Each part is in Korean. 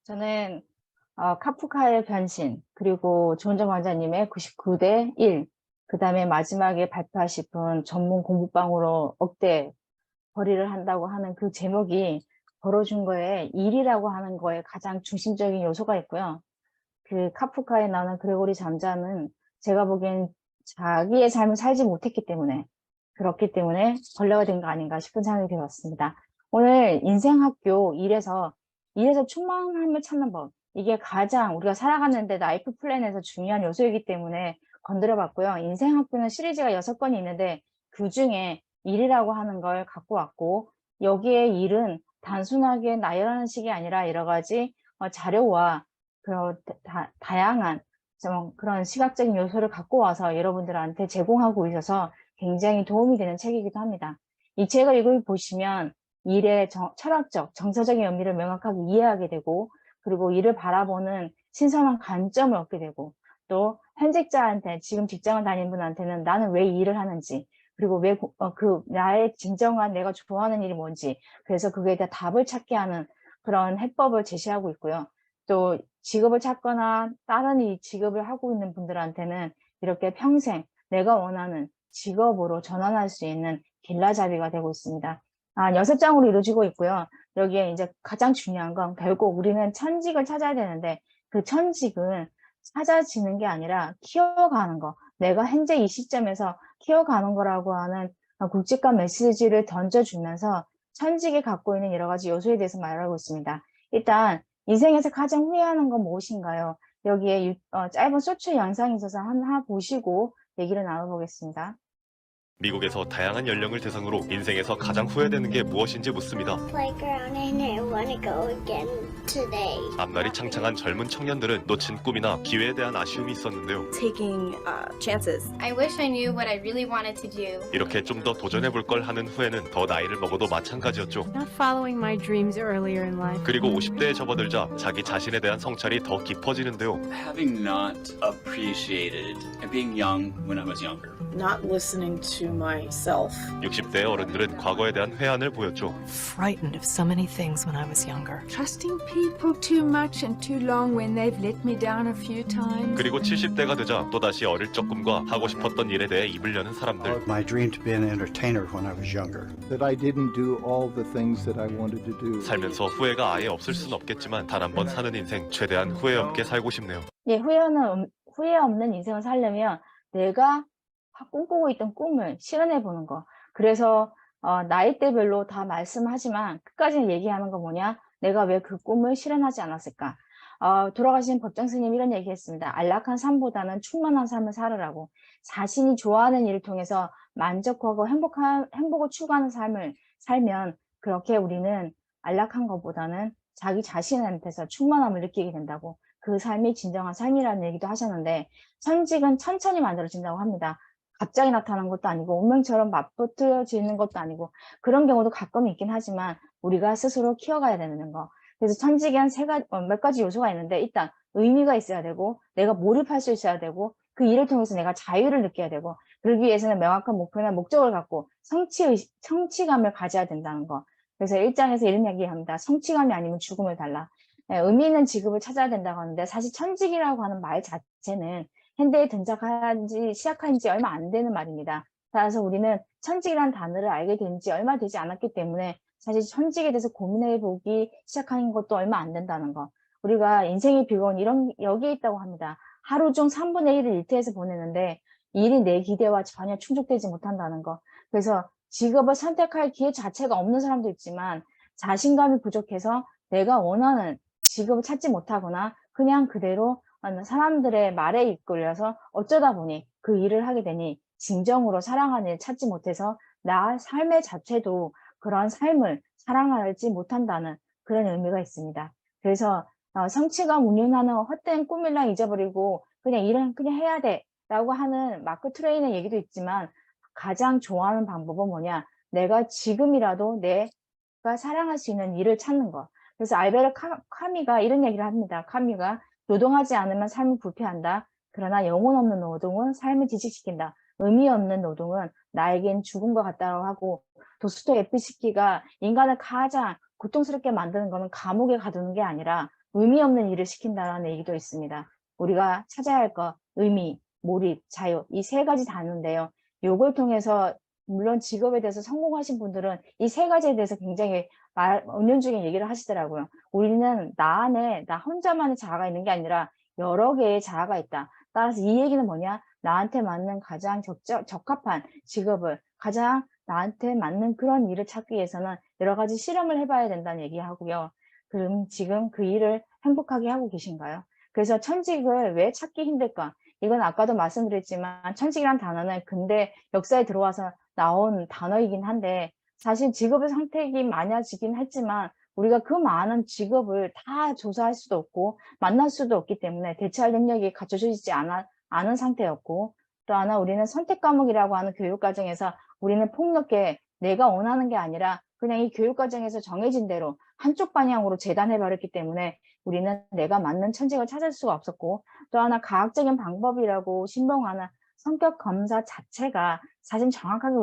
저는 카프카의 변신, 그리고 조은정 원장님의 99대 1, 그다음에 마지막에 발표하신 분 전문 공부방으로 억대 벌이를 한다고 하는 그 제목이 벌어준 거에 일이라고 하는 거에 가장 중심적인 요소가 있고요. 그 카프카에 나오는 그레고리 잠자는 제가 보기엔 자기의 삶을 살지 못했기 때문에, 그렇기 때문에 벌레가 된 거 아닌가 싶은 생각이 들었습니다. 오늘 인생학교 일에서 충만함을 찾는 법, 이게 가장 우리가 살아가는데 라이프 플랜에서 중요한 요소이기 때문에 건드려 봤고요. 인생학교는 시리즈가 6건이 있는데 그중에 일이라고 하는 걸 갖고 왔고, 여기에 일은 단순하게 나열하는 식이 아니라 여러 가지 자료와 그런 다양한 좀 그런 시각적인 요소를 갖고 와서 여러분들한테 제공하고 있어서 굉장히 도움이 되는 책이기도 합니다. 이 책을 읽어보시면 일의 철학적, 정서적인 의미를 명확하게 이해하게 되고, 그리고 일을 바라보는 신선한 관점을 얻게 되고, 또 현직자한테, 지금 직장을 다니는 분한테는 나는 왜 이 일을 하는지, 그리고 왜 나의 진정한 내가 좋아하는 일이 뭔지, 그래서 그거에 대한 답을 찾게 하는 그런 해법을 제시하고 있고요. 또 직업을 찾거나 다른 이 직업을 하고 있는 분들한테는 이렇게 평생 내가 원하는 직업으로 전환할 수 있는 길라잡이가 되고 있습니다. 6장으로 이루어지고 있고요. 여기에 이제 가장 중요한 건 결국 우리는 천직을 찾아야 되는데, 그 천직은 찾아지는 게 아니라 키워가는 거. 내가 현재 이 시점에서 키워가는 거라고 하는 굵직한 메시지를 던져주면서 천직이 갖고 있는 여러 가지 요소에 대해서 말하고 있습니다. 일단 인생에서 가장 후회하는 건 무엇인가요? 여기에 짧은 쇼츠 영상이 있어서 하나 보시고 얘기를 나눠보겠습니다. 미국에서 다양한 연령을 대상으로 인생에서 가장 후회되는 게 무엇인지 묻습니다. Playground and I want to go again today. 앞날이 창창한 젊은 청년들은 놓친 꿈이나 기회에 대한 아쉬움이 있었는데요. taking chances. I wish I knew what I really wanted to do. 이렇게 좀 더 도전해볼 걸 하는 후회는 더 나이를 먹어도 마찬가지였죠. Not following my dreams earlier in life. 그리고 50대에 접어들자 자기 자신에 대한 성찰이 더 깊어지는데요. Having not appreciated being young when I was younger. Not listening to myself. 60대의 어른들은 과거에 대한 회한을 보였죠. Frightened of so many things when I was younger. Trusting people too much and too long when they've let me down a few times. 그리고 70대가 되자 또다시 어릴 적 꿈과 하고 싶었던 일에 대해 입을 여는 사람들. My dream to be an entertainer when I was younger. That I didn't do all the things that I wanted to do. 살면서 후회가 아예 없을 순 없겠지만 단 한 번 사는 인생 최대한 후회 없게 살고 싶네요. 예, 후회 없는 인생을 살려면 내가 꿈꾸고 있던 꿈을 실현해 보는 거. 그래서 나이대별로 다 말씀하지만 끝까지 얘기하는 거 뭐냐? 내가 왜 그 꿈을 실현하지 않았을까? 돌아가신 법정 스님이 이런 얘기했습니다. 안락한 삶보다는 충만한 삶을 살으라고. 자신이 좋아하는 일을 통해서 만족하고 행복을 추구하는 삶을 살면 그렇게 우리는 안락한 것보다는 자기 자신한테서 충만함을 느끼게 된다고. 그 삶이 진정한 삶이라는 얘기도 하셨는데, 천직은 천천히 만들어진다고 합니다. 갑자기 나타나는 것도 아니고 운명처럼 맞붙어지는 것도 아니고, 그런 경우도 가끔 있긴 하지만 우리가 스스로 키워가야 되는 거. 그래서 천직엔 몇 가지 요소가 있는데, 일단 의미가 있어야 되고, 내가 몰입할 수 있어야 되고, 그 일을 통해서 내가 자유를 느껴야 되고, 그러기 위해서는 명확한 목표나 목적을 갖고 성취감을 가져야 된다는 거. 그래서 1장에서 이런 얘기합니다. 성취감이 아니면 죽음을 달라. 의미 있는 직업을 찾아야 된다고 하는데, 사실 천직이라고 하는 말 자체는 현대에 시작한 지 얼마 안 되는 말입니다. 따라서 우리는 천직이라는 단어를 알게 된 지 얼마 되지 않았기 때문에 사실 천직에 대해서 고민해 보기 시작하는 것도 얼마 안 된다는 거. 우리가 인생의 비극은 여기에 있다고 합니다. 하루 중 3분의 1을 일터에서 보내는데 일이 내 기대와 전혀 충족되지 못한다는 거. 그래서 직업을 선택할 기회 자체가 없는 사람도 있지만, 자신감이 부족해서 내가 원하는 직업을 찾지 못하거나 그냥 그대로 사람들의 말에 이끌려서 어쩌다 보니 그 일을 하게 되니 진정으로 사랑하는 일을 찾지 못해서 나 삶의 자체도 그런 삶을 사랑하지 못한다는 그런 의미가 있습니다. 그래서 성취감 운운하는 헛된 꿈일랑 잊어버리고 그냥 일은 그냥 해야 돼 라고 하는 마크 트웨인의 얘기도 있지만, 가장 좋아하는 방법은 뭐냐? 내가 지금이라도 내가 사랑할 수 있는 일을 찾는 거. 그래서 알베르 카미가 이런 얘기를 합니다. 카미가 노동하지 않으면 삶을 불쾌한다. 그러나 영혼 없는 노동은 삶을 지식시킨다. 의미 없는 노동은 나에겐 죽음과 같다고 하고, 도스토옙스키가 인간을 가장 고통스럽게 만드는 것은 감옥에 가두는 게 아니라 의미 없는 일을 시킨다라는 얘기도 있습니다. 우리가 찾아야 할 것, 의미, 몰입, 자유, 이 세 가지 단어인데요. 요걸 통해서 물론 직업에 대해서 성공하신 분들은 이 세 가지에 대해서 굉장히 은연중에 얘기를 하시더라고요. 우리는 나 안에 나 혼자만의 자아가 있는 게 아니라 여러 개의 자아가 있다. 따라서 이 얘기는 뭐냐? 나한테 맞는 가장 적합한 직업을, 가장 나한테 맞는 그런 일을 찾기 위해서는 여러 가지 실험을 해봐야 된다는 얘기하고요. 그럼 지금 그 일을 행복하게 하고 계신가요? 그래서 천직을 왜 찾기 힘들까? 이건 아까도 말씀드렸지만 천직이란 단어는 근대 역사에 들어와서 나온 단어이긴 한데 사실 직업의 선택이 많아지긴 했지만 우리가 그 많은 직업을 다 조사할 수도 없고 만날 수도 없기 때문에 대처할 능력이 갖춰지지 않은 상태였고, 또 하나 우리는 선택 과목이라고 하는 교육 과정에서 우리는 폭넓게 내가 원하는 게 아니라 그냥 이 교육 과정에서 정해진 대로 한쪽 방향으로 재단해 버렸기 때문에 우리는 내가 맞는 천직을 찾을 수가 없었고, 또 하나 과학적인 방법이라고 신봉하는 성격 검사 자체가 사실 정확하게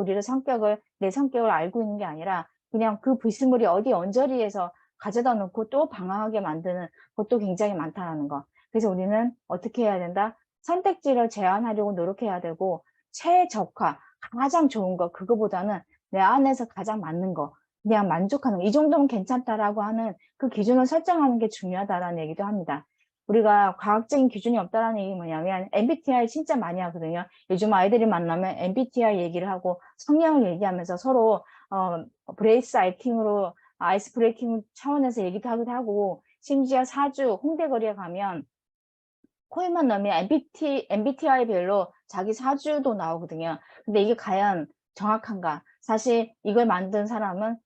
내 성격을 알고 있는 게 아니라 그냥 그 비스무리 어디 언저리에서 가져다 놓고 또 방황하게 만드는 것도 굉장히 많다라는 거. 그래서 우리는 어떻게 해야 된다? 선택지를 제한하려고 노력해야 되고 최적화, 가장 좋은 거, 그거보다는 내 안에서 가장 맞는 거, 그냥 만족하는 거, 이 정도면 괜찮다라고 하는 그 기준을 설정하는 게 중요하다라는 얘기도 합니다. 우리가 과학적인 기준이 없다라는 얘기 뭐냐면 MBTI 진짜 많이 하거든요. 요즘 아이들이 만나면 MBTI 얘기를 하고 성향을 얘기하면서 서로 아이스 브레이킹 차원에서 얘기도 하기도 하고, 심지어 사주 홍대거리에 가면 코인만 넣으면 MBTI별로 자기 사주도 나오거든요. 근데 이게 과연 정확한가? 사실 이걸 만든 사람은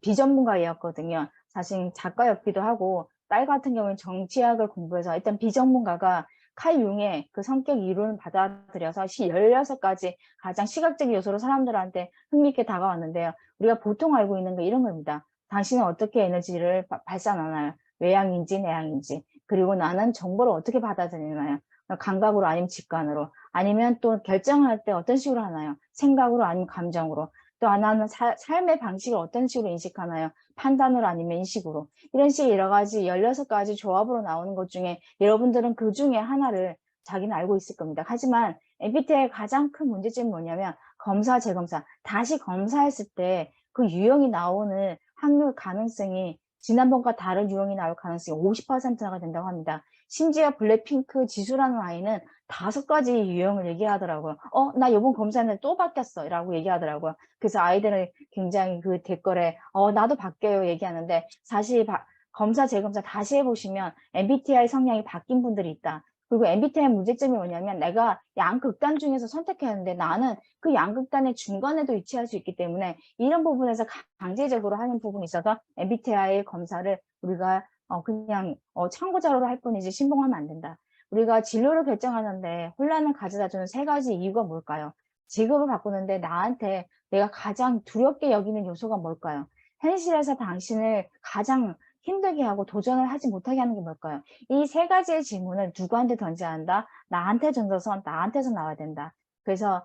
비전문가였거든요. 사실 작가였기도 하고, 딸 같은 경우는 정치학을 공부해서 일단 비전문가가 칼 융의 그 성격 이론을 받아들여서 16가지 가장 시각적 요소로 사람들한테 흥미있게 다가왔는데요. 우리가 보통 알고 있는 거 이런 겁니다. 당신은 어떻게 에너지를 발산하나요? 외향인지 내향인지. 그리고 나는 정보를 어떻게 받아들이나요? 감각으로 아니면 직관으로. 아니면 또 결정할 때 어떤 식으로 하나요? 생각으로 아니면 감정으로. 또 하나는 삶의 방식을 어떤 식으로 인식하나요? 판단으로 아니면 인식으로. 이런 식의 여러 가지 16가지 조합으로 나오는 것 중에 여러분들은 그 중에 하나를 자기는 알고 있을 겁니다. 하지만 MBTI의 가장 큰 문제점이 뭐냐면 검사, 재검사. 다시 검사했을 때 그 유형이 나오는 확률 가능성이 지난번과 다른 유형이 나올 가능성이 50%가 된다고 합니다. 심지어 블랙핑크 지수라는 아이는 5가지 유형을 얘기하더라고요. 나 이번 검사했는데 또 바뀌었어 라고 얘기하더라고요. 그래서 아이들은 굉장히 그 댓글에 나도 바뀌어요 얘기하는데, 사실 검사 재검사 다시 해보시면 MBTI 성향이 바뀐 분들이 있다. 그리고 MBTI 문제점이 뭐냐면 내가 양극단 중에서 선택해야 하는데 나는 그 양극단의 중간에도 위치할 수 있기 때문에 이런 부분에서 강제적으로 하는 부분이 있어서 MBTI 검사를 우리가 그냥 참고 자료로 할 뿐이지 신봉하면 안 된다. 우리가 진로를 결정하는데 혼란을 가져다주는 3가지 이유가 뭘까요? 직업을 바꾸는데 나한테 내가 가장 두렵게 여기는 요소가 뭘까요? 현실에서 당신을 가장 힘들게 하고 도전을 하지 못하게 하는 게 뭘까요? 이 3가지의 질문을 누구한테 던져야 한다? 나한테 던져서 나한테서 나와야 된다. 그래서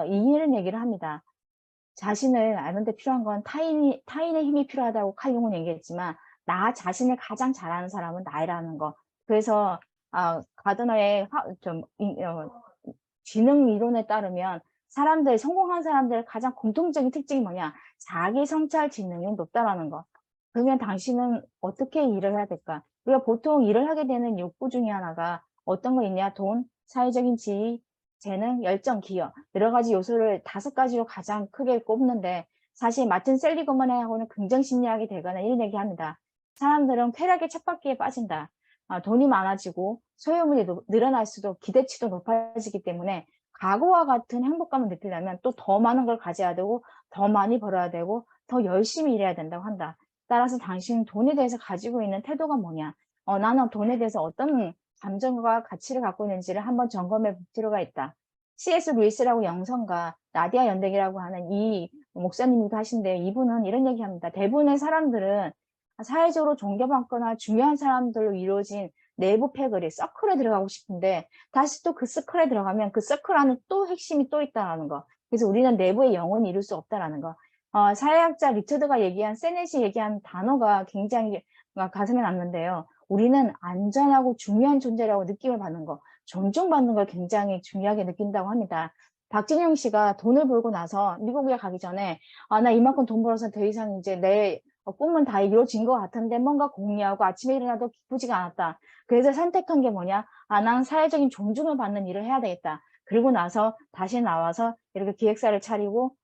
이런 얘기를 합니다. 자신을 아는 데 필요한 건 타인의 힘이 필요하다고 칼 융은 얘기했지만 나 자신을 가장 잘 아는 사람은 나라는 거. 그래서 가드너의 지능 이론에 따르면 성공한 사람들의 가장 공통적인 특징이 뭐냐? 자기 성찰 지능이 높다라는 거. 그러면 당신은 어떻게 일을 해야 될까? 우리가 보통 일을 하게 되는 욕구 중에 하나가 어떤 거 있냐? 돈, 사회적인 지위, 재능, 열정, 기여. 여러 가지 요소를 5가지로 가장 크게 꼽는데, 사실 마틴 셀리그먼하고는 긍정심리학이 되거나 이런 얘기 합니다. 사람들은 쾌락의 쳇바퀴에 빠진다. 돈이 많아지고 소유물이 늘어날수록 기대치도 높아지기 때문에 과거와 같은 행복감을 느끼려면 또 더 많은 걸 가져야 되고 더 많이 벌어야 되고 더 열심히 일해야 된다고 한다. 따라서 당신은 돈에 대해서 가지고 있는 태도가 뭐냐? 나는 돈에 대해서 어떤 감정과 가치를 갖고 있는지를 한번 점검해 볼 필요가 있다. C.S. 루이스라고 영성가, 나디아 연대기라고 하는 이 목사님도 하신데요. 이분은 이런 얘기합니다. 대부분의 사람들은 사회적으로 존경받거나 중요한 사람들로 이루어진 내부 패거리, 서클에 들어가고 싶은데 다시 또 그 서클에 들어가면 그 서클 안에 또 핵심이 또 있다는 거. 그래서 우리는 내부의 영혼이 이룰 수 없다라는 거. 사회학자 리처드가 얘기한 세넷이 얘기한 단어가 굉장히 가슴에 남는데요. 우리는 안전하고 중요한 존재라고 느낌을 받는 거, 존중받는 걸 굉장히 중요하게 느낀다고 합니다. 박진영 씨가 돈을 벌고 나서 미국에 가기 전에 나 이만큼 돈 벌어서 더 이상 이제 내 꿈은 다 이루어진 것 같은데 뭔가 공허하고 아침에 일어나도 기쁘지가 않았다. 그래서 선택한 게 뭐냐? 난 사회적인 존중을 받는 일을 해야 되겠다. 그리고 나서 다시 나와서 이렇게 기획사를 차리고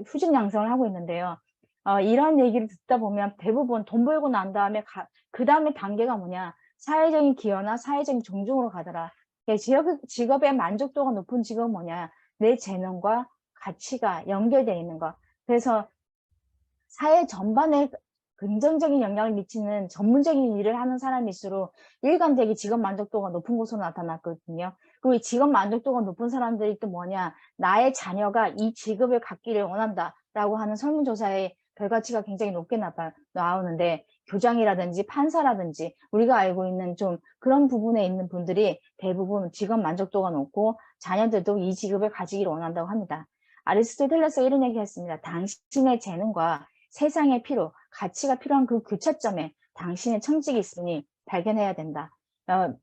후직 양성을 하고 있는데요. 이런 얘기를 듣다 보면 대부분 돈 벌고 난 다음에 그 다음에 단계가 뭐냐? 사회적인 기여나 사회적인 존중으로 가더라. 직업의 만족도가 높은 직업은 뭐냐? 내 재능과 가치가 연결되어 있는 것. 그래서 사회 전반에 긍정적인 영향을 미치는 전문적인 일을 하는 사람일수록 일관되게 직업 만족도가 높은 곳으로 나타났거든요. 그리고 이 직업 만족도가 높은 사람들이 또 뭐냐? 나의 자녀가 이 직업을 갖기를 원한다라고 하는 설문조사의 결과치가 굉장히 높게 나오는데 교장이라든지 판사라든지 우리가 알고 있는 좀 그런 부분에 있는 분들이 대부분 직업 만족도가 높고 자녀들도 이 직업을 가지기를 원한다고 합니다. 아리스토텔레스가 이런 얘기 했습니다. 당신의 재능과 세상의 필요, 가치가 필요한 그 교차점에 당신의 청직이 있으니 발견해야 된다.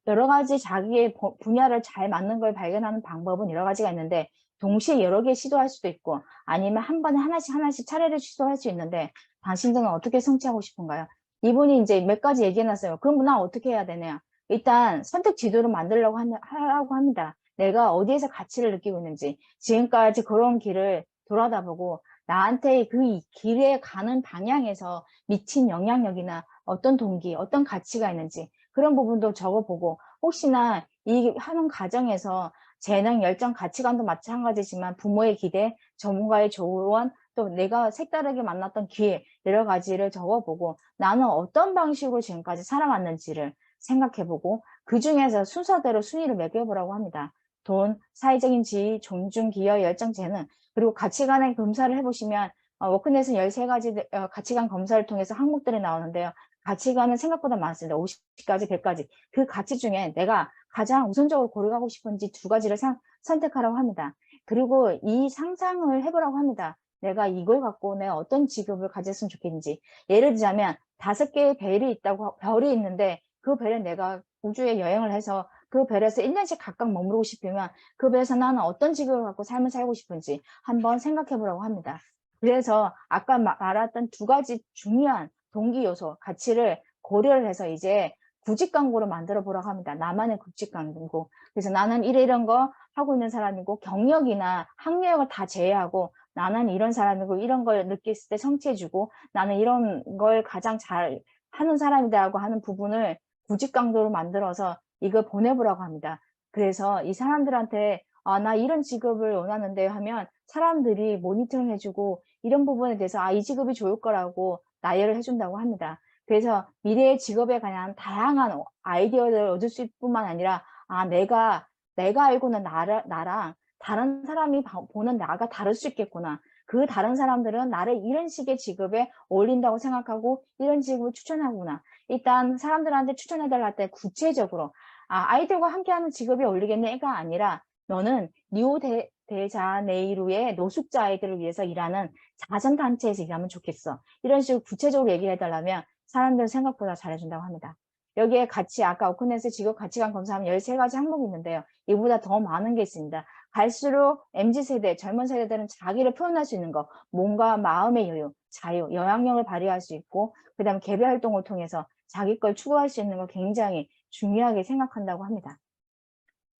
여러 가지 자기의 분야를 잘 맞는 걸 발견하는 방법은 여러 가지가 있는데 동시에 여러 개 시도할 수도 있고 아니면 한 번에 하나씩 차례를 시도할 수 있는데 당신들은 어떻게 성취하고 싶은가요? 이분이 이제 몇 가지 얘기해놨어요. 그럼 나 어떻게 해야 되냐? 일단 선택 지도를 만들려고 하라고 합니다. 내가 어디에서 가치를 느끼고 있는지 지금까지 걸어온 길을 돌아다보고 나한테 그 길에 가는 방향에서 미친 영향력이나 어떤 동기, 어떤 가치가 있는지 그런 부분도 적어보고 혹시나 이 하는 과정에서 재능, 열정, 가치관도 마찬가지지만 부모의 기대, 전문가의 조언, 또 내가 색다르게 만났던 기회 여러 가지를 적어보고 나는 어떤 방식으로 지금까지 살아왔는지를 생각해보고 그 중에서 순서대로 순위를 매겨보라고 합니다. 돈, 사회적인 지위, 존중, 기여, 열정, 재능 그리고 가치관의 검사를 해보시면 워크넷은 13가지 가치관 검사를 통해서 항목들이 나오는데요. 가치관은 생각보다 많습니다. 50가지, 100가지. 그 가치 중에 내가 가장 우선적으로 고려하고 싶은지 2가지를 선택하라고 합니다. 그리고 이 상상을 해보라고 합니다. 내가 이걸 갖고 내가 어떤 직업을 가졌으면 좋겠는지. 예를 들자면 5개의 별이 있는데 그 별에 내가 우주에 여행을 해서 그 별에서 1년씩 각각 머무르고 싶으면 그 별에서 나는 어떤 직업을 갖고 삶을 살고 싶은지 한번 생각해 보라고 합니다. 그래서 아까 말했던 2가지 중요한 동기 요소, 가치를 고려를 해서 이제 구직 광고를 만들어 보라고 합니다. 나만의 구직 광고. 그래서 나는 이런 거 하고 있는 사람이고 경력이나 학력을 다 제외하고 나는 이런 사람이고 이런 걸 느꼈을 때 성취해주고 나는 이런 걸 가장 잘 하는 사람이다라고 하는 부분을 구직 광고로 만들어서 이걸 보내보라고 합니다. 그래서 이 사람들한테 나 이런 직업을 원하는데 하면 사람들이 모니터링 해주고 이런 부분에 대해서 이 직업이 좋을 거라고 나열을 해준다고 합니다. 그래서 미래의 직업에 관한 다양한 아이디어를 얻을 수 있을 뿐만 아니라 내가 알고 있는 나랑 다른 사람이 보는 나가 다를 수 있겠구나. 그 다른 사람들은 나를 이런 식의 직업에 어울린다고 생각하고 이런 직업을 추천하구나. 일단 사람들한테 추천해달라 할 때 구체적으로 아이들과 함께하는 직업이 어울리겠네가 아니라 너는 리오데자네이루의 노숙자 아이들을 위해서 일하는 자선단체에서 일하면 좋겠어. 이런 식으로 구체적으로 얘기를 해달라면 사람들은 생각보다 잘해준다고 합니다. 여기에 아까 오픈에서 직업 가치관 검사하면 13가지 항목이 있는데요. 이보다 더 많은 게 있습니다. 갈수록 MZ세대, 젊은 세대들은 자기를 표현할 수 있는 거, 몸과 마음의 여유, 자유, 영향력을 발휘할 수 있고 그 다음에 개별 활동을 통해서 자기 걸 추구할 수 있는 거 굉장히 중요하게 생각한다고 합니다.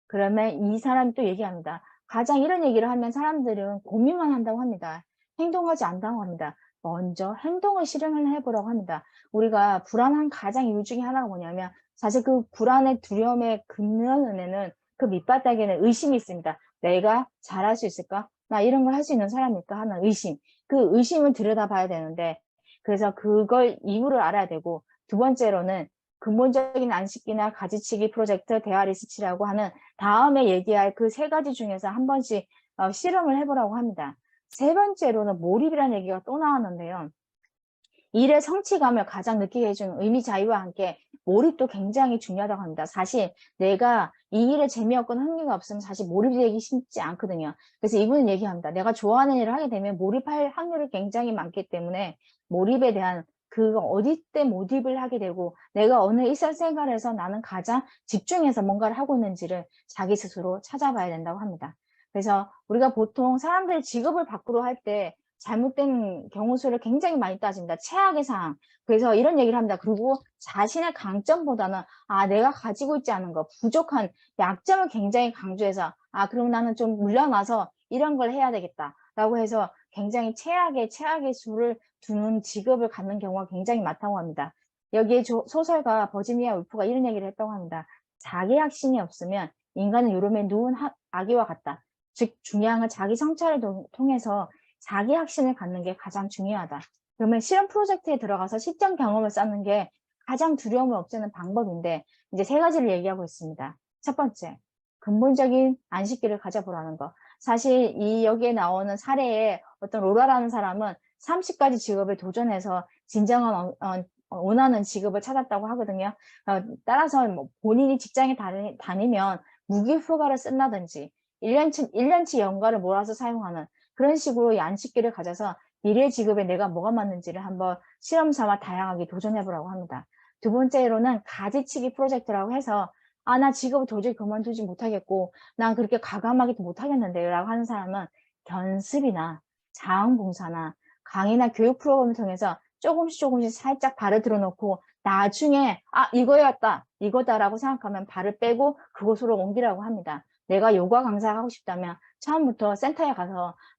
그러면 이 사람이 또 얘기합니다. 가장 이런 얘기를 하면 사람들은 고민만 한다고 합니다. 행동하지 않는다고 합니다. 먼저 행동을 실행을 해보라고 합니다. 우리가 불안한 가장 이유 중에 하나가 뭐냐면 사실 그 불안의 두려움의 근원에는 그 밑바닥에는 의심이 있습니다. 내가 잘할 수 있을까? 나 이런 걸 할 수 있는 사람일까 하는 의심. 그 의심을 들여다봐야 되는데 그래서 그걸 이유를 알아야 되고 2번째로는 근본적인 안식기나 가지치기 프로젝트, 대화 리서치라고 하는 다음에 얘기할 그 3가지 중에서 한 번씩 실험을 해보라고 합니다. 3번째로는 몰입이라는 얘기가 또 나왔는데요. 일의 성취감을 가장 느끼게 해주는 의미 자유와 함께 몰입도 굉장히 중요하다고 합니다. 사실 내가 이 일에 재미없거나 흥미가 없으면 사실 몰입되기 쉽지 않거든요. 그래서 이분은 얘기합니다. 내가 좋아하는 일을 하게 되면 몰입할 확률이 굉장히 많기 때문에 몰입에 대한 그거 어디 때 몰입을 하게 되고 내가 어느 일상생활에서 나는 가장 집중해서 뭔가를 하고 있는지를 자기 스스로 찾아봐야 된다고 합니다. 그래서 우리가 보통 사람들이 직업을 바꾸려 할 때 잘못된 경우 수를 굉장히 많이 따집니다. 최악의 상황. 그래서 이런 얘기를 합니다. 그리고 자신의 강점보다는 내가 가지고 있지 않은 것, 부족한 약점을 굉장히 강조해서 그럼 나는 좀 물러나서 이런 걸 해야 되겠다라고 해서 굉장히 최악의 수를 두는 직업을 갖는 경우가 굉장히 많다고 합니다. 여기에 소설가 버지니아 울프가 이런 얘기를 했다고 합니다. 자기 확신이 없으면 인간은 요름에 누운 아기와 같다. 즉 중요한 건 자기 성찰을 통해서 자기 확신을 갖는 게 가장 중요하다. 그러면 실험 프로젝트에 들어가서 실전 경험을 쌓는 게 가장 두려움을 없애는 방법인데 이제 3가지를 얘기하고 있습니다. 첫 번째, 근본적인 안식기를 가져보라는 거. 사실 여기에 나오는 사례에 어떤 로라라는 사람은 30가지 직업에 도전해서 진정한 원하는 직업을 찾았다고 하거든요. 따라서 뭐 본인이 직장에 다니면 무기휴가를 쓴다든지 1년치 연가를 몰아서 사용하는 그런 식으로 이 안식기를 가져서 미래 직업에 내가 뭐가 맞는지를 한번 실험 삼아 다양하게 도전해보라고 합니다. 두 번째로는 가지치기 프로젝트라고 해서 나 직업을 도저히 그만두지 못하겠고 난 그렇게 과감하게도 못하겠는데요 라고 하는 사람은 견습이나 자원봉사나 강의나 교육 프로그램을 통해서 조금씩 살짝 발을 들어놓고 나중에 이거다라고 생각하면 발을 빼고 그곳으로 옮기라고 합니다. 내가 요가 강사를 하고 싶다면 처음부터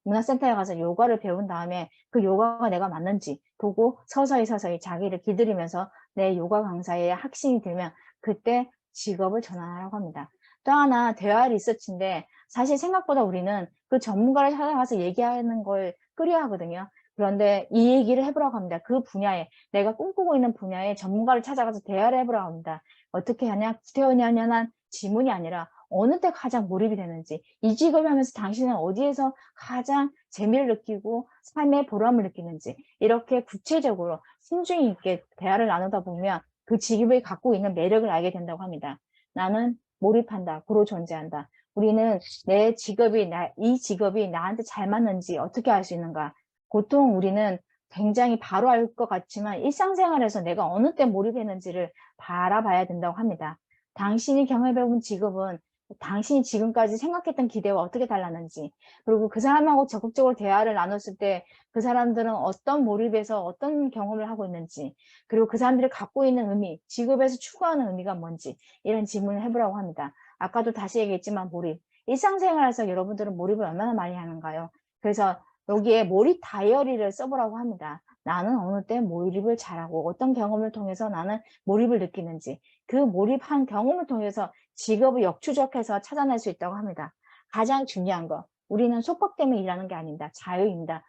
문화센터에 가서 요가를 배운 다음에 그 요가가 내가 맞는지 보고 서서히 자기를 길들이면서 내 요가 강사의 확신이 들면 그때 직업을 전환하라고 합니다. 또 하나 대화 리서치인데 사실 생각보다 우리는 그 전문가를 찾아가서 얘기하는 걸 꺼려하거든요. 그런데 이 얘기를 해보라고 합니다. 그 분야에 내가 꿈꾸고 있는 분야에 전문가를 찾아가서 대화를 해보라고 합니다. 어떻게 하냐? 구태여냐한 질문이 아니라 어느 때 가장 몰입이 되는지, 이 직업을 하면서 당신은 어디에서 가장 재미를 느끼고 삶의 보람을 느끼는지 이렇게 구체적으로 신중히 있게 대화를 나누다 보면 그 직업이 갖고 있는 매력을 알게 된다고 합니다. 나는 몰입한다, 고로 존재한다. 우리는 이 직업이 나한테 잘 맞는지 어떻게 알 수 있는가? 보통 우리는 굉장히 바로 알 것 같지만 일상생활에서 내가 어느 때 몰입했는지를 바라봐야 된다고 합니다. 당신이 경험해본 직업은 당신이 지금까지 생각했던 기대와 어떻게 달랐는지, 그리고 그 사람하고 적극적으로 대화를 나눴을 때 그 사람들은 어떤 몰입에서 어떤 경험을 하고 있는지, 그리고 그 사람들이 갖고 있는 의미, 직업에서 추구하는 의미가 뭔지 이런 질문을 해보라고 합니다. 아까도 다시 얘기했지만 몰입, 일상생활에서 여러분들은 몰입을 얼마나 많이 하는가요? 그래서 여기에 몰입 다이어리를 써보라고 합니다. 나는 어느 때 몰입을 잘하고 어떤 경험을 통해서 나는 몰입을 느끼는지, 그 몰입한 경험을 통해서 직업을 역추적해서 찾아낼 수 있다고 합니다. 가장 중요한 거, 우리는 속박 때문에 일하는 게 아닙니다. 자유입니다.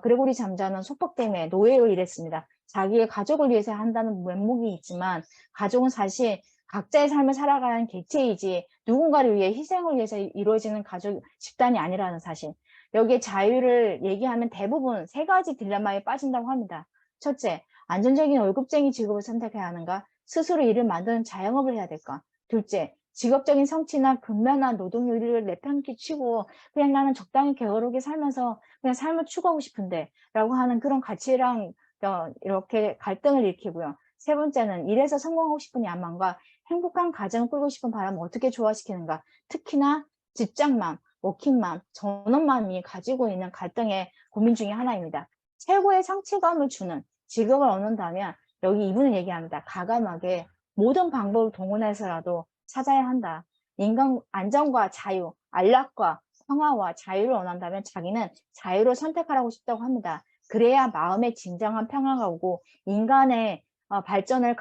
그레고리 잠자는 속박 때문에 노예로 일했습니다. 자기의 가족을 위해서 한다는 면목이 있지만 가족은 사실 각자의 삶을 살아가는 개체이지 누군가를 위해 희생을 위해서 이루어지는 집단이 아니라는 사실. 여기에 자유를 얘기하면 대부분 3가지 딜레마에 빠진다고 합니다. 첫째, 안정적인 월급쟁이 직업을 선택해야 하는가? 스스로 일을 만드는 자영업을 해야 될까? 둘째, 직업적인 성취나 근면한 노동요리를 내팽개 치고 그냥 나는 적당히 게으르게 살면서 그냥 삶을 추구하고 싶은데 라고 하는 그런 가치랑 이렇게 갈등을 일으키고요. 세 번째는 일에서 성공하고 싶은 야망과 행복한 가정을 꾸리고 싶은 바람을 어떻게 조화시키는가? 특히나 직장맘, 워킹맘, 전업맘이 가지고 있는 갈등의 고민 중에 하나입니다. 최고의 성취감을 주는 직업을 얻는다면 여기 이분은 얘기합니다. 과감하게 모든 방법을 동원해서라도 찾아야 한다. 인간 안정과 자유, 안락과 평화와 자유를 원한다면 자기는 자유를 선택하라고 싶다고 합니다. 그래야 마음의 진정한 평화가 오고 인간의 발전을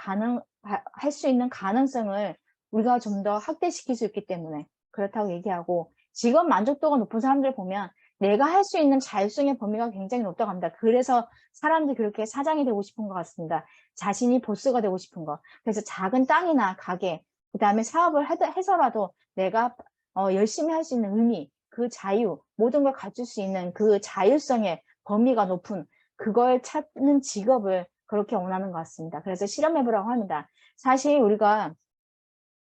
할 수 있는 가능성을 우리가 좀 더 확대시킬 수 있기 때문에 그렇다고 얘기하고, 직업 만족도가 높은 사람들 보면 내가 할 수 있는 자율성의 범위가 굉장히 높다고 합니다. 그래서 사람들이 그렇게 사장이 되고 싶은 것 같습니다. 자신이 보스가 되고 싶은 것. 그래서 작은 땅이나 가게, 그 다음에 사업을 해서라도 내가 열심히 할 수 있는 의미, 그 자유, 모든 걸 갖출 수 있는 그 자율성의 범위가 높은 그걸 찾는 직업을 그렇게 원하는 것 같습니다. 그래서 실험해보라고 합니다. 사실 우리가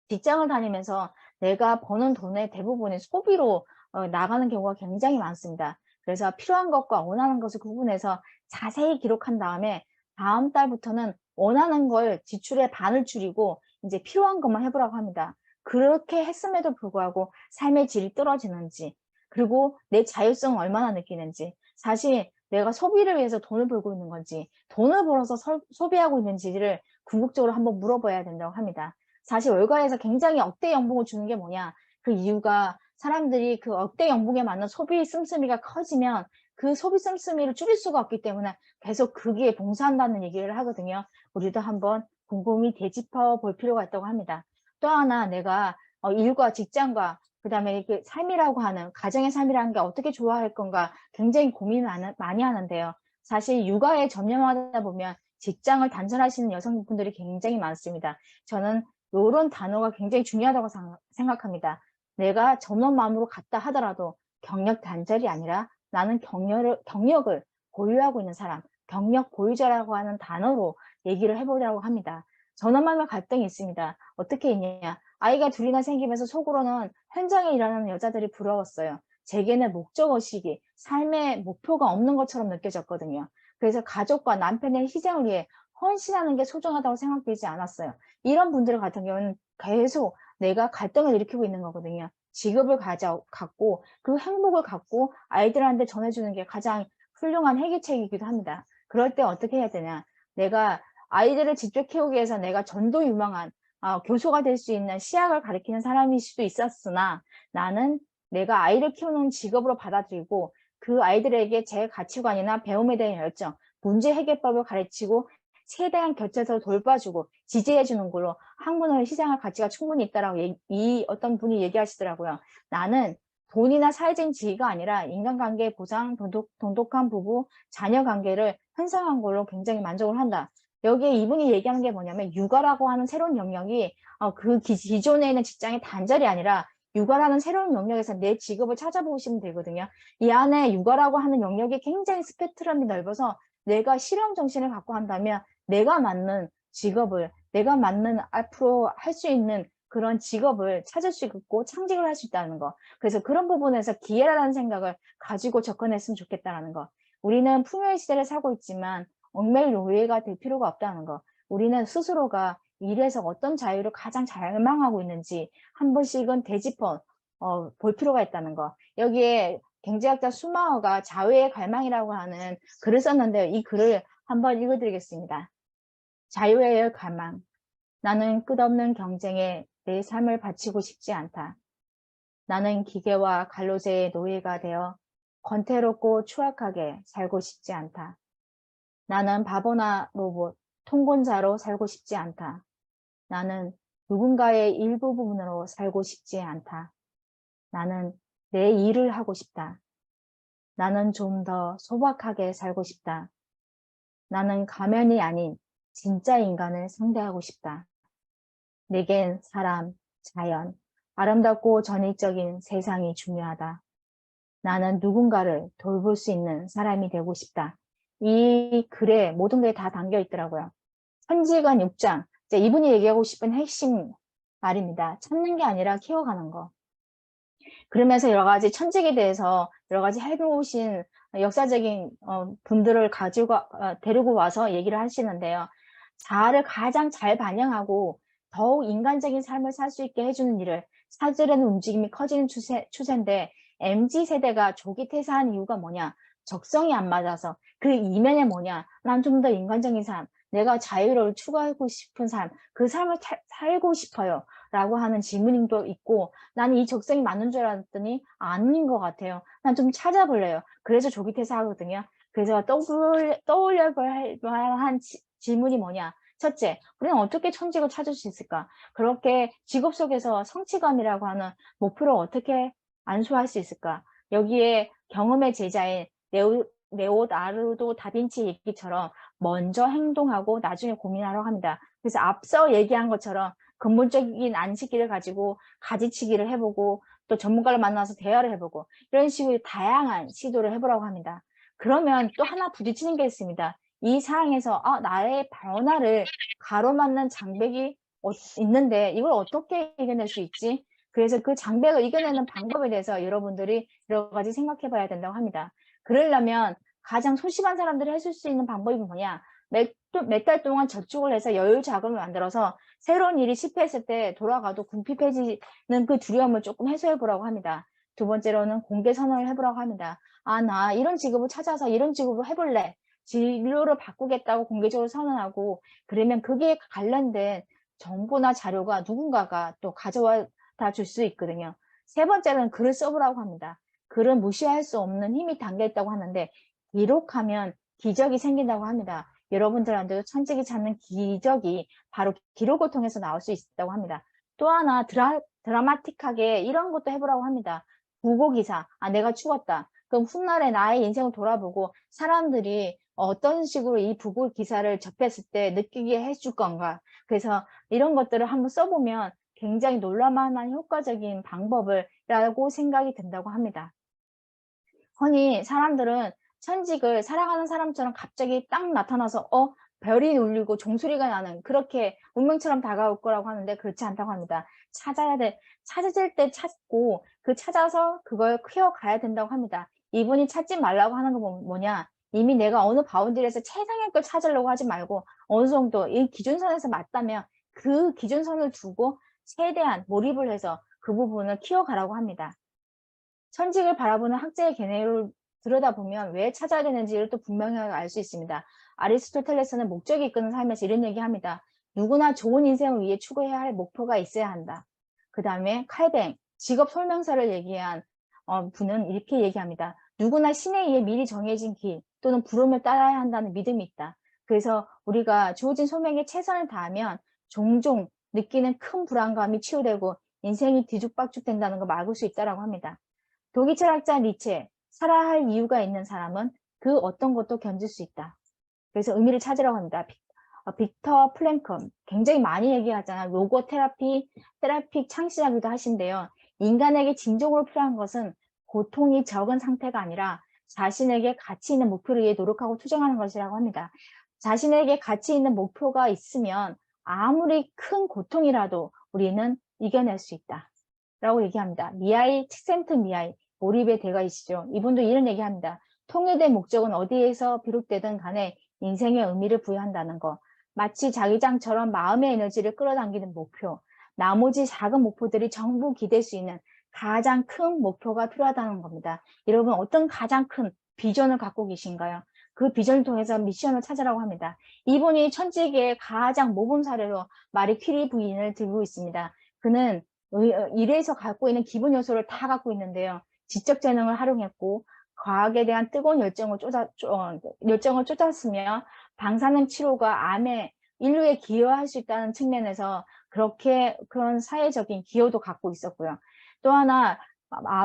직장을 다니면서 내가 버는 돈의 대부분이 소비로 나가는 경우가 굉장히 많습니다. 그래서 필요한 것과 원하는 것을 구분해서 자세히 기록한 다음에 다음 달부터는 원하는 걸 지출의 반을 줄이고 이제 필요한 것만 해보라고 합니다. 그렇게 했음에도 불구하고 삶의 질이 떨어지는지, 그리고 내 자율성을 얼마나 느끼는지, 사실 내가 소비를 위해서 돈을 벌고 있는 건지, 돈을 벌어서 소비하고 있는지를 궁극적으로 한번 물어봐야 된다고 합니다. 사실 월가에서 굉장히 억대 연봉을 주는 게 뭐냐? 그 이유가 사람들이 그 억대 연봉에 맞는 소비 씀씀이가 커지면 그 소비 씀씀이를 줄일 수가 없기 때문에 계속 거기에 봉사한다는 얘기를 하거든요. 우리도 한번 곰곰이 되짚어 볼 필요가 있다고 합니다. 또 하나 내가 일과 직장과 그다음에 그 삶이라고 하는 가정의 삶이라는 게 어떻게 좋아할 건가 굉장히 고민을 많이 하는데요. 사실 육아에 전념하다 보면 직장을 단절하시는 여성분들이 굉장히 많습니다. 저는 이런 단어가 굉장히 중요하다고 생각합니다. 내가 전업맘으로 갔다 하더라도 경력 단절이 아니라 나는 경력을 보유하고 있는 사람, 경력 보유자라고 하는 단어로 얘기를 해보려고 합니다. 전업맘의 갈등이 있습니다. 어떻게 있냐? 아이가 둘이나 생기면서 속으로는 현장에 일하는 여자들이 부러웠어요. 제게는 목적의식이 삶의 목표가 없는 것처럼 느껴졌거든요. 그래서 가족과 남편의 희생을 위해 헌신하는 게 소중하다고 생각되지 않았어요. 이런 분들 같은 경우는 계속 내가 갈등을 일으키고 있는 거거든요. 직업을 갖고 그 행복을 갖고 아이들한테 전해주는 게 가장 훌륭한 해결책이기도 합니다. 그럴 때 어떻게 해야 되냐? 내가 아이들을 직접 키우기 위해서 내가 전도 유망한 교소가 될 수 있는 시학을 가르치는 사람일 수도 있었으나 나는 내가 아이를 키우는 직업으로 받아들이고 그 아이들에게 제 가치관이나 배움에 대한 열정, 문제 해결법을 가르치고 최대한 곁에서 돌봐주고 지지해주는 걸로 학문을 희생할 가치가 충분히 있다라고 어떤 분이 얘기하시더라고요. 나는 돈이나 사회적인 지위가 아니라 인간관계 보장, 돈독한 부부, 자녀 관계를 형성한 걸로 굉장히 만족을 한다. 여기에 이분이 얘기하는 게 뭐냐면 육아라고 하는 새로운 영역이 그 기존에 있는 직장의 단절이 아니라 육아라는 새로운 영역에서 내 직업을 찾아보시면 되거든요. 이 안에 육아라고 하는 영역이 굉장히 스펙트럼이 넓어서 내가 실험 정신을 갖고 한다면 내가 맞는 직업을, 내가 맞는 앞으로 할 수 있는 그런 직업을 찾을 수 있고 창직을 할 수 있다는 거. 그래서 그런 부분에서 기회라는 생각을 가지고 접근했으면 좋겠다는 거. 우리는 풍요의 시대를 살고 있지만 얽매일 노예가 될 필요가 없다는 거. 우리는 스스로가 일에서 어떤 자유를 가장 잘망하고 있는지 한 번씩은 되짚어 볼 필요가 있다는 거. 여기에 경제학자 수마어가 자유의 갈망이라고 하는 글을 썼는데요. 이 글을 한번 읽어드리겠습니다. 자유의 갈망. 나는 끝없는 경쟁에 내 삶을 바치고 싶지 않다. 나는 기계와 간로제의 노예가 되어 권태롭고 추악하게 살고 싶지 않다. 나는 바보나 로봇, 통곤자로 살고 싶지 않다. 나는 누군가의 일부분으로 살고 싶지 않다. 나는 내 일을 하고 싶다. 나는 좀 더 소박하게 살고 싶다. 나는 가면이 아닌 진짜 인간을 상대하고 싶다. 내겐 사람, 자연, 아름답고 전위적인 세상이 중요하다. 나는 누군가를 돌볼 수 있는 사람이 되고 싶다. 이 글에 모든 게 다 담겨 있더라고요. 천지간 6장, 이분이 얘기하고 싶은 핵심 말입니다. 찾는 게 아니라 키워가는 거. 그러면서 여러 가지 천직에 대해서 여러 가지 해놓으신 역사적인 분들을 데리고 와서 얘기를 하시는데요. 자아를 가장 잘 반영하고 더욱 인간적인 삶을 살 수 있게 해주는 일을 찾으려는 움직임이 커지는 추세인데 MZ세대가 조기 퇴사한 이유가 뭐냐? 적성이 안 맞아서. 그 이면에 뭐냐? 난 좀 더 인간적인 삶, 내가 자유를 추구하고 싶은 삶, 그 삶을 살고 싶어요 라고 하는 질문도 있고, 나는 이 적성이 맞는 줄 알았더니 아닌 것 같아요. 난 좀 찾아볼래요. 그래서 조기 퇴사하거든요. 그래서 떠올려 볼 만한 질문이 뭐냐? 첫째, 우리는 어떻게 천직을 찾을 수 있을까? 그렇게 직업 속에서 성취감이라고 하는 목표를 어떻게 안수할 수 있을까? 여기에 경험의 제자인 레오나르도 다빈치 얘기처럼 먼저 행동하고 나중에 고민하라고 합니다. 그래서 앞서 얘기한 것처럼 근본적인 안식기를 가지고 가지치기를 해보고 또 전문가를 만나서 대화를 해보고 이런 식으로 다양한 시도를 해보라고 합니다. 그러면 또 하나 부딪히는 게 있습니다. 이 상황에서 나의 변화를 가로막는 장벽이 있는데 이걸 어떻게 이겨낼 수 있지? 그래서 그 장벽을 이겨내는 방법에 대해서 여러분들이 여러 가지 생각해 봐야 된다고 합니다. 그러려면 가장 소심한 사람들이 해줄 수 있는 방법이 뭐냐? 몇 달 동안 저축을 해서 여유 자금을 만들어서 새로운 일이 실패했을 때 돌아가도 궁핍해지는 그 두려움을 조금 해소해 보라고 합니다. 두 번째로는 공개 선언을 해보라고 합니다. 아, 나 이런 직업을 찾아서 이런 직업을 해볼래. 진로를 바꾸겠다고 공개적으로 선언하고, 그러면 그게 관련된 정보나 자료가 누군가가 또 가져와 줄 수 있거든요. 세 번째로는 글을 써보라고 합니다. 글은 무시할 수 없는 힘이 담겨있다고 하는데, 기록하면 기적이 생긴다고 합니다. 여러분들한테도 천직이 찾는 기적이 바로 기록을 통해서 나올 수 있다고 합니다. 또 하나 드라마틱하게 이런 것도 해보라고 합니다. 부고기사, 아 내가 죽었다. 그럼 훗날에 나의 인생을 돌아보고 사람들이 어떤 식으로 이 부고기사를 접했을 때 느끼게 해줄 건가. 그래서 이런 것들을 한번 써보면 굉장히 놀랄만한 효과적인 방법이라고 생각이 든다고 합니다. 흔히 사람들은 천직을 살아가는 사람처럼 갑자기 딱 나타나서 별이 울리고 종소리가 나는 그렇게 운명처럼 다가올 거라고 하는데 그렇지 않다고 합니다. 찾을 때 찾고 그 찾아서 그걸 키워가야 된다고 합니다. 이분이 찾지 말라고 하는 건 뭐냐, 이미 내가 어느 바운드리에서 최상의 걸 찾으려고 하지 말고 어느 정도 이 기준선에서 맞다면 그 기준선을 두고 최대한 몰입을 해서 그 부분을 키워가라고 합니다. 천직을 바라보는 학자의 견해를 들여다보면 왜 찾아야 되는지를 또 분명하게 알 수 있습니다. 아리스토텔레스는 목적이 이끄는 삶에서 이런 얘기합니다. 누구나 좋은 인생을 위해 추구해야 할 목표가 있어야 한다. 그 다음에 칼뱅, 직업 설명서를 얘기한 분은 이렇게 얘기합니다. 누구나 신에 의해 미리 정해진 길 또는 부름을 따라야 한다는 믿음이 있다. 그래서 우리가 주어진 소명에 최선을 다하면 종종 느끼는 큰 불안감이 치유되고 인생이 뒤죽박죽 된다는 걸 막을 수 있다고 합니다. 독일 철학자 니체, 살아야 할 이유가 있는 사람은 그 어떤 것도 견딜 수 있다. 그래서 의미를 찾으라고 합니다. 빅터 플랭크, 굉장히 많이 얘기하잖아요. 로고 테라피 창시자기도 하신데요. 인간에게 진정으로 필요한 것은 고통이 적은 상태가 아니라 자신에게 가치 있는 목표를 위해 노력하고 투쟁하는 것이라고 합니다. 자신에게 가치 있는 목표가 있으면 아무리 큰 고통이라도 우리는 이겨낼 수 있다 라고 얘기합니다. 미하일 칙센트미하일, 몰입의 대가이시죠. 이분도 이런 얘기합니다. 통일된 목적은 어디에서 비롯되든 간에 인생의 의미를 부여한다는 것. 마치 자기장처럼 마음의 에너지를 끌어당기는 목표. 나머지 작은 목표들이 전부 기댈 수 있는 가장 큰 목표가 필요하다는 겁니다. 여러분 어떤 가장 큰 비전을 갖고 계신가요? 그 비전을 통해서 미션을 찾으라고 합니다. 이분이 천직의 가장 모범 사례로 마리 퀴리 부인을 들고 있습니다. 그는 일에서 갖고 있는 기본 요소를 다 갖고 있는데요. 지적 재능을 활용했고 과학에 대한 뜨거운 열정을 쫓았으며 방사능 치료가 암에 인류에 기여할 수 있다는 측면에서 그런 사회적인 기여도 갖고 있었고요. 또 하나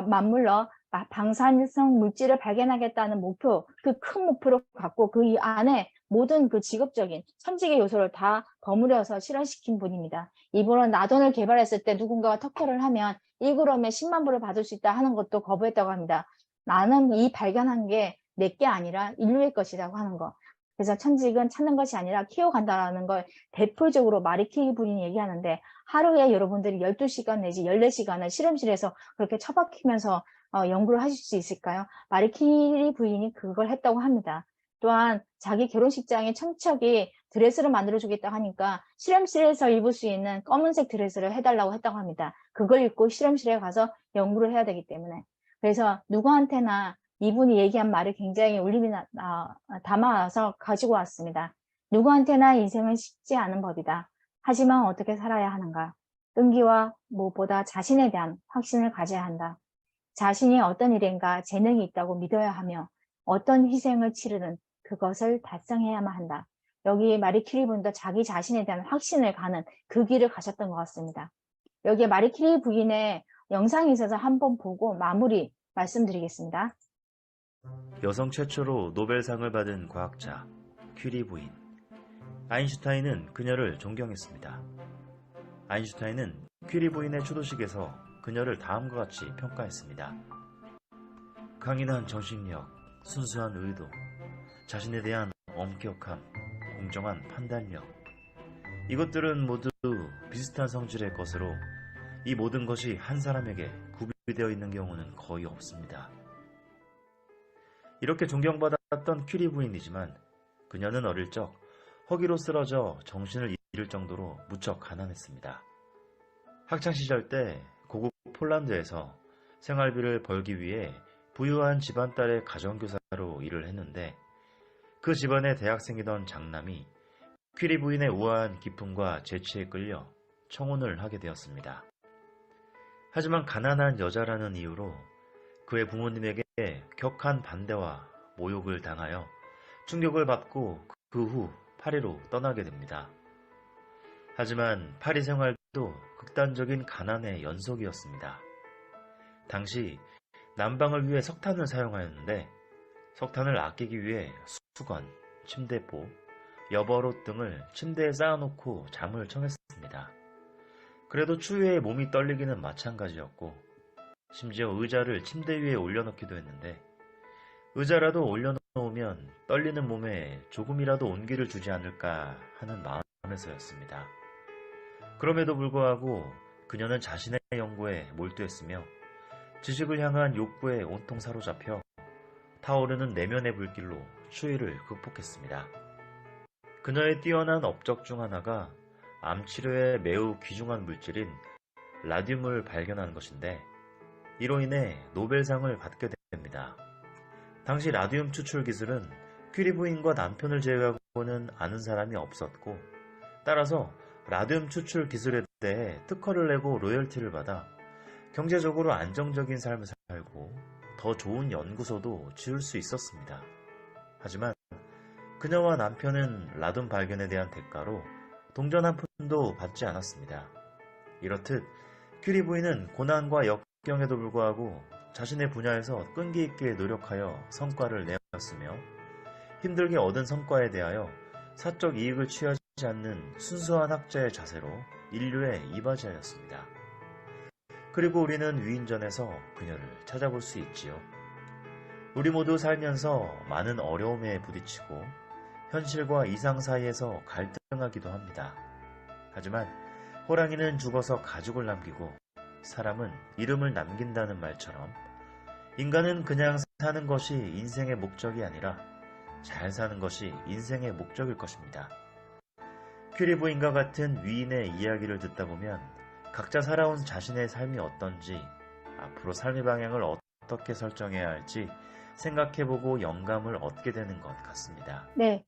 맞물러 방사능 물질을 발견하겠다는 목표, 그 큰 목표를 갖고 그 안에 모든 그 직업적인 천직의 요소를 다 버무려서 실현시킨 분입니다. 이분은 나돈을 개발했을 때 누군가가 터키를 하면 1g에 10만 불을 받을 수 있다 하는 것도 거부했다고 합니다. 나는 이 발견한 게 내 게 아니라 인류의 것이라고 하는 거. 그래서 천직은 찾는 것이 아니라 키워간다는 걸 대표적으로 마리 퀴리 부인이 얘기하는데, 하루에 여러분들이 12시간 내지 14시간을 실험실에서 그렇게 처박히면서 연구를 하실 수 있을까요? 마리 퀴리 부인이 그걸 했다고 합니다. 또한 자기 결혼식장에 청첩이 드레스를 만들어주겠다 하니까 실험실에서 입을 수 있는 검은색 드레스를 해달라고 했다고 합니다. 그걸 입고 실험실에 가서 연구를 해야 되기 때문에. 그래서 누구한테나 이분이 얘기한 말이 굉장히 울림이 담아서 가지고 왔습니다. 누구한테나 인생은 쉽지 않은 법이다. 하지만 어떻게 살아야 하는가? 끈기와 무엇보다 자신에 대한 확신을 가져야 한다. 자신이 어떤 일인가 재능이 있다고 믿어야 하며 어떤 희생을 치르든 그것을 달성해야만 한다. 여기 마리 퀴리 분도 자기 자신에 대한 확신을 가는 그 길을 가셨던 것 같습니다. 여기에 마리 퀴리 부인의 영상이 있어서 한번 보고 마무리 말씀드리겠습니다. 여성 최초로 노벨상을 받은 과학자 퀴리 부인. 아인슈타인은 그녀를 존경했습니다. 아인슈타인은 퀴리 부인의 추도식에서 그녀를 다음과 같이 평가했습니다. 강인한 정신력, 순수한 의도, 자신에 대한 엄격함, 공정한 판단력. 이것들은 모두 비슷한 성질의 것으로 이 모든 것이 한 사람에게 구비되어 있는 경우는 거의 없습니다. 이렇게 존경받았던 퀴리 부인이지만 그녀는 어릴 적 허기로 쓰러져 정신을 잃을 정도로 무척 가난했습니다. 학창시절 때 고국 폴란드에서 생활비를 벌기 위해 부유한 집안 딸의 가정교사로 일을 했는데 그 집안의 대학생이던 장남이 퀴리 부인의 우아한 기품과 재치에 끌려 청혼을 하게 되었습니다. 하지만 가난한 여자라는 이유로 그의 부모님에게 격한 반대와 모욕을 당하여 충격을 받고 그 후 파리로 떠나게 됩니다. 하지만 파리 생활도 극단적인 가난의 연속이었습니다. 당시 난방을 위해 석탄을 사용하였는데 석탄을 아끼기 위해 수건, 침대보, 여벌옷 등을 침대에 쌓아놓고 잠을 청했습니다. 그래도 추위에 몸이 떨리기는 마찬가지였고 심지어 의자를 침대 위에 올려놓기도 했는데 의자라도 올려놓으면 떨리는 몸에 조금이라도 온기를 주지 않을까 하는 마음에서였습니다. 그럼에도 불구하고 그녀는 자신의 연구에 몰두했으며 지식을 향한 욕구에 온통 사로잡혀 타오르는 내면의 불길로 추위를 극복했습니다. 그녀의 뛰어난 업적 중 하나가 암 치료에 매우 귀중한 물질인 라듐을 발견한 것인데 이로 인해 노벨상을 받게 됩니다. 당시 라듐 추출 기술은 퀴리 부인과 남편을 제외하고는 아는 사람이 없었고 따라서 라듐 추출 기술에 대해 특허를 내고 로열티를 받아 경제적으로 안정적인 삶을 살고 더 좋은 연구소도 지을 수 있었습니다. 하지만 그녀와 남편은 라듐 발견에 대한 대가로 동전 한 푼도 받지 않았습니다. 이렇듯 퀴리 부인은 고난과 역경에도 불구하고 자신의 분야에서 끈기 있게 노력하여 성과를 내었으며 힘들게 얻은 성과에 대하여 사적 이익을 취하지 않는 순수한 학자의 자세로 인류에 이바지하였습니다. 그리고 우리는 위인전에서 그녀를 찾아볼 수 있지요. 우리 모두 살면서 많은 어려움에 부딪히고 현실과 이상 사이에서 갈등하기도 합니다. 하지만 호랑이는 죽어서 가죽을 남기고 사람은 이름을 남긴다는 말처럼 인간은 그냥 사는 것이 인생의 목적이 아니라 잘 사는 것이 인생의 목적일 것입니다. 퀴리 부인과 같은 위인의 이야기를 듣다 보면 각자 살아온 자신의 삶이 어떤지 앞으로 삶의 방향을 어떻게 설정해야 할지 생각해보고 영감을 얻게 되는 것 같습니다. 네,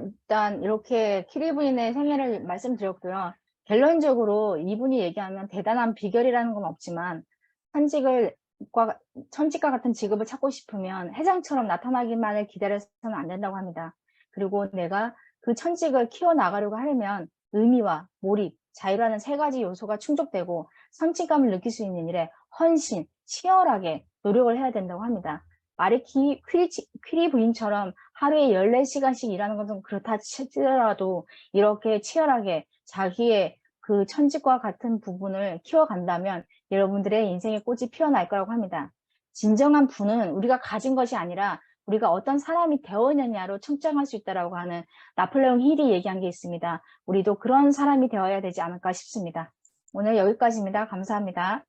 일단 이렇게 퀴리 부인의 생애를 말씀드렸고요. 결론적으로 이분이 얘기하면 대단한 비결이라는 건 없지만 천직과 같은 직업을 찾고 싶으면 해장처럼 나타나기만을 기다려서는 안 된다고 합니다. 그리고 내가 그 천직을 키워나가려고 하려면 의미와 몰입, 자유라는 세 가지 요소가 충족되고 성취감을 느낄 수 있는 일에 헌신, 치열하게 노력을 해야 된다고 합니다. 마리 퀴리 부인처럼 하루에 14시간씩 일하는 것은 그렇다 치더라도 이렇게 치열하게 자기의 그 천직과 같은 부분을 키워간다면 여러분들의 인생의 꽃이 피어날 거라고 합니다. 진정한 부는 우리가 가진 것이 아니라 우리가 어떤 사람이 되었느냐로 측정할 수 있다고 하는 나폴레옹 힐이 얘기한 게 있습니다. 우리도 그런 사람이 되어야 되지 않을까 싶습니다. 오늘 여기까지입니다. 감사합니다.